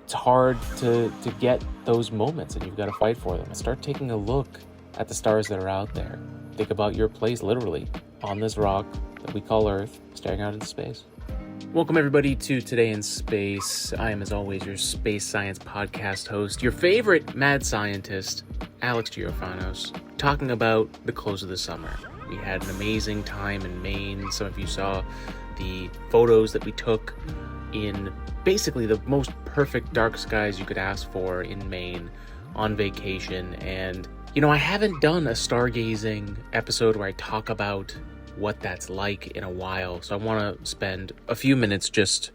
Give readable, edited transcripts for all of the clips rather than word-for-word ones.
it's hard to get those moments, and you've got to fight for them. Start taking a look at the stars that are out there. Think about your place literally on this rock that we call Earth, staring out into space. Welcome everybody to Today in Space. I am, as always, your space science podcast host, your favorite mad scientist, Alex Girofanos, talking about the close of the summer. We had an amazing time in Maine. Some of you saw the photos that we took in basically the most perfect dark skies you could ask for in Maine on vacation. And, I haven't done a stargazing episode where I talk about what that's like in a while. So I want to spend a few minutes just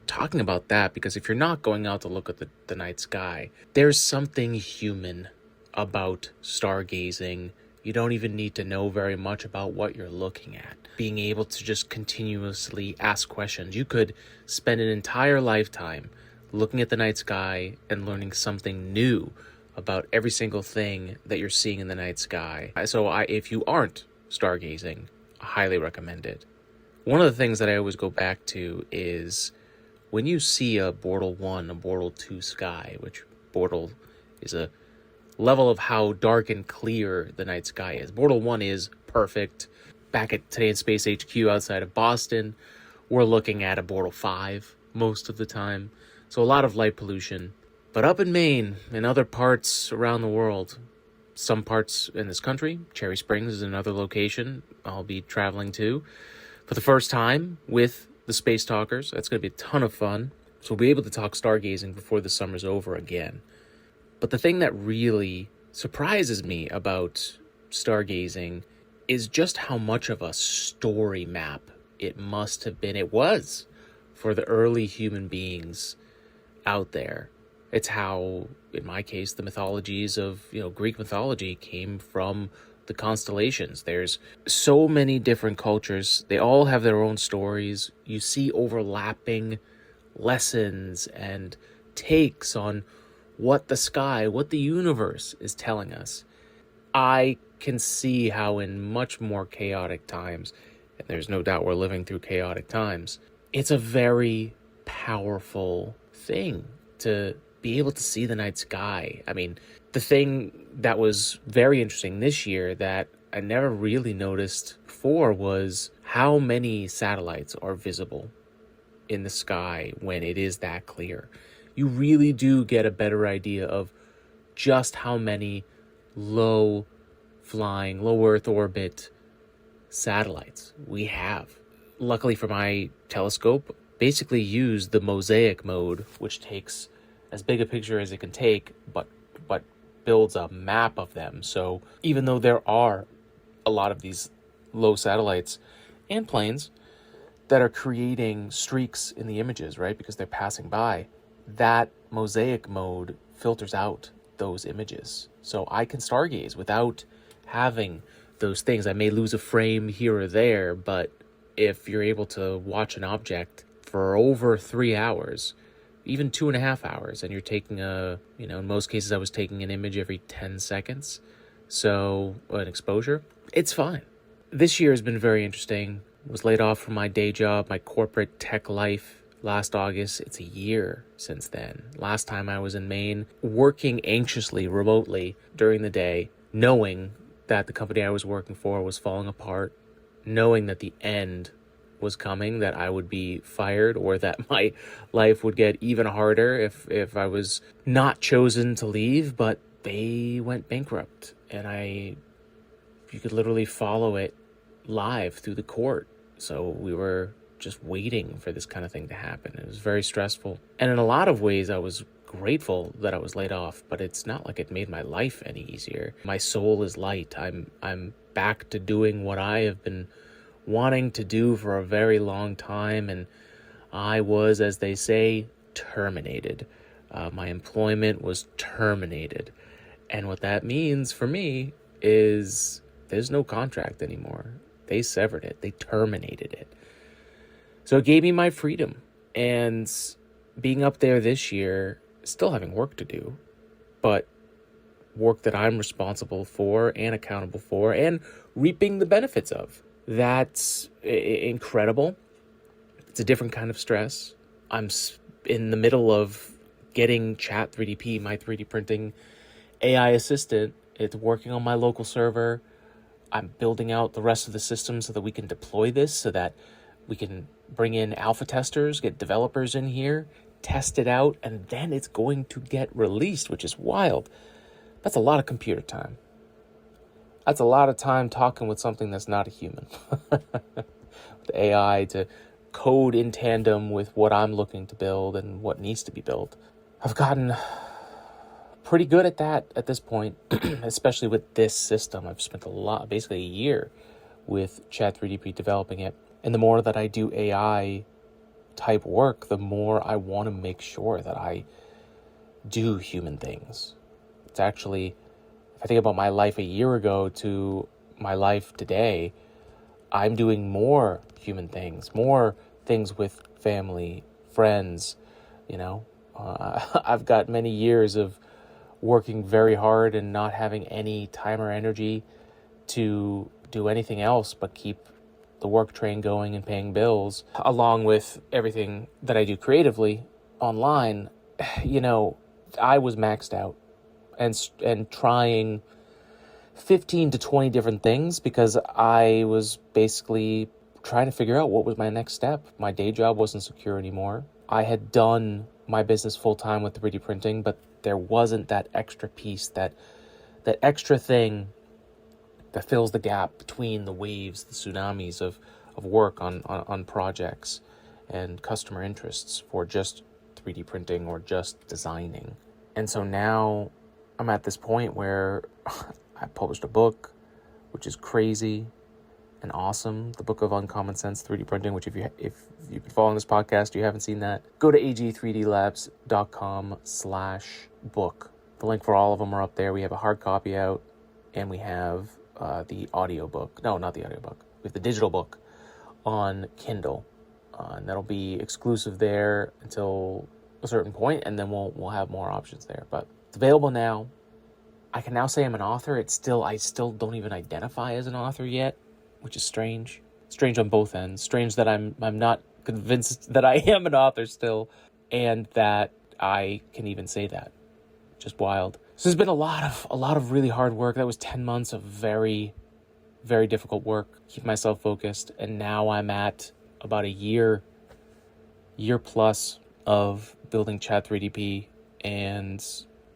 talking about that, because if you're not going out to look at the night sky, there's something human about stargazing. You don't even need to know very much about what you're looking at. Being able to just continuously ask questions. You could spend an entire lifetime looking at the night sky and learning something new about every single thing that you're seeing in the night sky. So if you aren't stargazing, I highly recommend it. One of the things that I always go back to is when you see a Bortle 1, a Bortle 2 sky, which Bortle is a level of how dark and clear the night sky is. Bortle 1 is perfect. Back at Today in Space HQ outside of Boston, we're looking at a Bortle 5 most of the time. So a lot of light pollution. But up in Maine and other parts around the world, some parts in this country, Cherry Springs is another location I'll be traveling to for the first time with the Space Talkers. That's going to be a ton of fun. So we'll be able to talk stargazing before the summer's over again. But the thing that really surprises me about stargazing is just how much of a story map it must have been. It was for the early human beings out there. It's how, in my case, the mythologies of, Greek mythology came from the constellations. There's so many different cultures. They all have their own stories. You see overlapping lessons and takes on what the sky, what the universe is telling us. I can see how in much more chaotic times, and there's no doubt we're living through chaotic times, it's a very powerful thing to be able to see the night sky. I mean, the thing that was very interesting this year that I never really noticed before was how many satellites are visible in the sky when it is that clear. You really do get a better idea of just how many low Earth orbit satellites we have. Luckily for my telescope, basically use the Mosaic mode, which takes as big a picture as it can take, but builds a map of them. So even though there are a lot of these low satellites and planes that are creating streaks in the images, right, because they're passing by, that Mosaic mode filters out those images. So I can stargaze without having those things. I may lose a frame here or there, but if you're able to watch an object for over 3 hours, even 2.5 hours, and you're taking in most cases I was taking an image every 10 seconds, so an exposure, it's fine. This year has been very interesting. Was laid off from my day job, my corporate tech life, last August. It's a year since then. Last time I was in Maine, working anxiously remotely during the day, knowing that the company I was working for was falling apart, knowing that the end was coming, that I would be fired, or that my life would get even harder if I was not chosen to leave. But they went bankrupt, and you could literally follow it live through the court. So we were just waiting for this kind of thing to happen. It was very stressful. And in a lot of ways, I was grateful that I was laid off, but it's not like it made my life any easier. My soul is light. I'm back to doing what I have been wanting to do for a very long time, and I was, as they say, terminated. My employment was terminated. And what that means for me is there's no contract anymore. They severed it. They terminated it. So it gave me my freedom. And being up there this year, still having work to do, but work that I'm responsible for and accountable for and reaping the benefits of. That's incredible. It's a different kind of stress. I'm in the middle of getting Chat 3DP, my 3D printing AI assistant. It's working on my local server. I'm building out the rest of the system so that we can deploy this, so that we can bring in alpha testers, get developers in here, test it out, and then it's going to get released, which is wild. That's a lot of computer time. That's a lot of time talking with something that's not a human. With AI to code in tandem with what I'm looking to build and what needs to be built. I've gotten pretty good at that at this point, especially with this system. I've spent basically a year with Chat 3DP developing it. And the more that I do AI type work, the more I want to make sure that I do human things. It's actually, if I think about my life a year ago to my life today, I'm doing more human things, more things with family, friends, I've got many years of working very hard and not having any time or energy to do anything else but keep the work train going and paying bills, along with everything that I do creatively online. I was maxed out and trying 15 to 20 different things because I was basically trying to figure out what was my next step. My day job wasn't secure anymore. I had done my business full-time with 3D printing, but there wasn't that extra piece, that extra thing that fills the gap between the waves, the tsunamis of work on projects and customer interests for just 3D printing or just designing. And so now I'm at this point where I published a book, which is crazy and awesome. The Book of Uncommon Sense 3D Printing, which if you've been following this podcast, you haven't seen that, go to ag3dlabs.com/book. The link for all of them are up there. We have a hard copy out, and we have the audio book. No, not the audio book. We have the digital book on Kindle. And that'll be exclusive there until a certain point, and then we'll have more options there. But it's available now. I can now say I'm an author. I still don't even identify as an author yet, which is strange. Strange on both ends. Strange that I'm not convinced that I am an author still, and that I can even say that. Just wild. So there's been a lot of really hard work. That was 10 months of very, very difficult work. Keep myself focused, and now I'm at about a year plus of building Chat 3DP and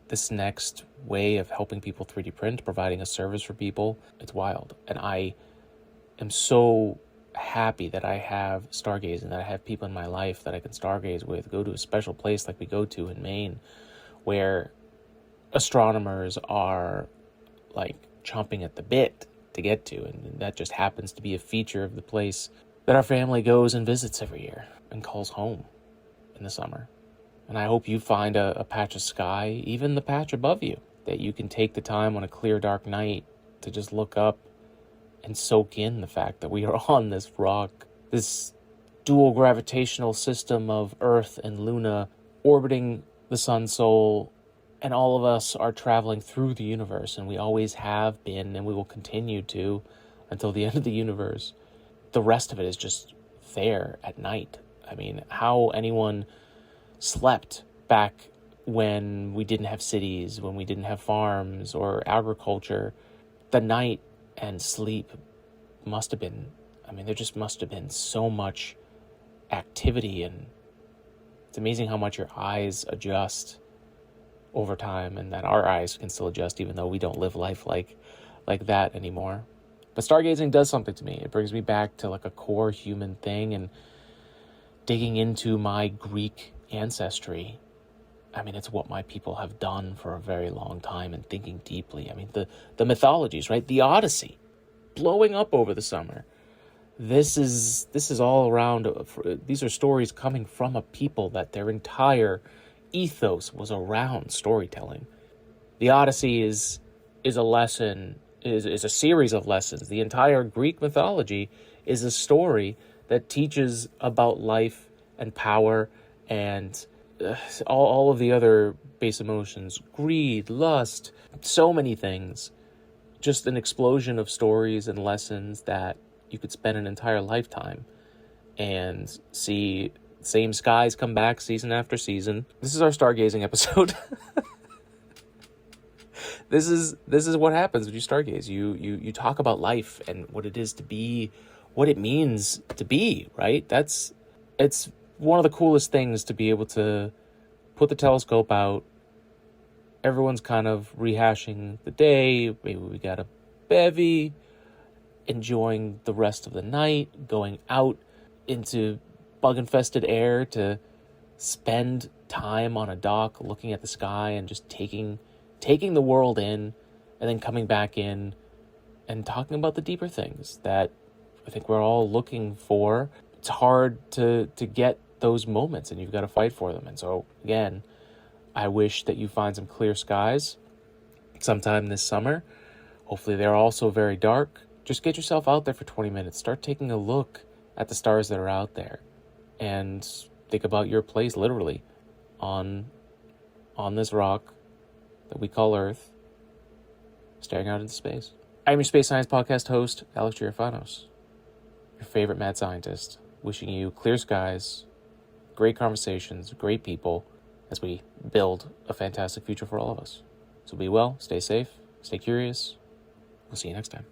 this next way of helping people 3D print, providing a service for people. It's wild. And I am so happy that I have Stargazing, that I have people in my life that I can stargaze with, go to a special place like we go to in Maine, where astronomers are like chomping at the bit to get to. And that just happens to be a feature of the place that our family goes and visits every year and calls home in the summer. And I hope you find a patch of sky, even the patch above you, that you can take the time on a clear, dark night to just look up and soak in the fact that we are on this rock, this dual gravitational system of Earth and Luna orbiting the Sun Soul, and all of us are traveling through the universe, and we always have been, and we will continue to until the end of the universe. The rest of it is just there at night. I mean, how anyone slept back when we didn't have cities, when we didn't have farms or agriculture. The night and sleep must have been, there just must have been so much activity, and it's amazing how much your eyes adjust over time, and that our eyes can still adjust even though we don't live life like that anymore. But stargazing does something to me. It brings me back to like a core human thing, and digging into my Greek ancestry. It's what my people have done for a very long time, and thinking deeply. The mythologies, right? The Odyssey, blowing up over the summer. This is all around. These are stories coming from a people that their entire ethos was around storytelling. The Odyssey is a lesson, is a series of lessons. The entire Greek mythology is a story that teaches about life and power and all of the other base emotions, greed, lust, so many things. Just an explosion of stories and lessons that you could spend an entire lifetime and see Same skies come back season after season. This is our stargazing episode. This is what happens when you stargaze. You talk about life and what it is to be, what it means to be, right? It's one of the coolest things to be able to put the telescope out. Everyone's kind of rehashing the day. Maybe we got a bevy, enjoying the rest of the night, going out into bug-infested air to spend time on a dock looking at the sky and just taking the world in, and then coming back in and talking about the deeper things that I think we're all looking for. It's hard to get those moments, and you've got to fight for them. And so, again, I wish that you find some clear skies sometime this summer. Hopefully they're also very dark. Just get yourself out there for 20 minutes. Start taking a look at the stars that are out there and think about your place literally on this rock that we call Earth, staring out into space. I'm your Space Science Podcast host, Alex Girofanos, your favorite mad scientist, wishing you clear skies, great conversations, great people, as we build a fantastic future for all of us. So be well, stay safe, stay curious. We'll see you next time.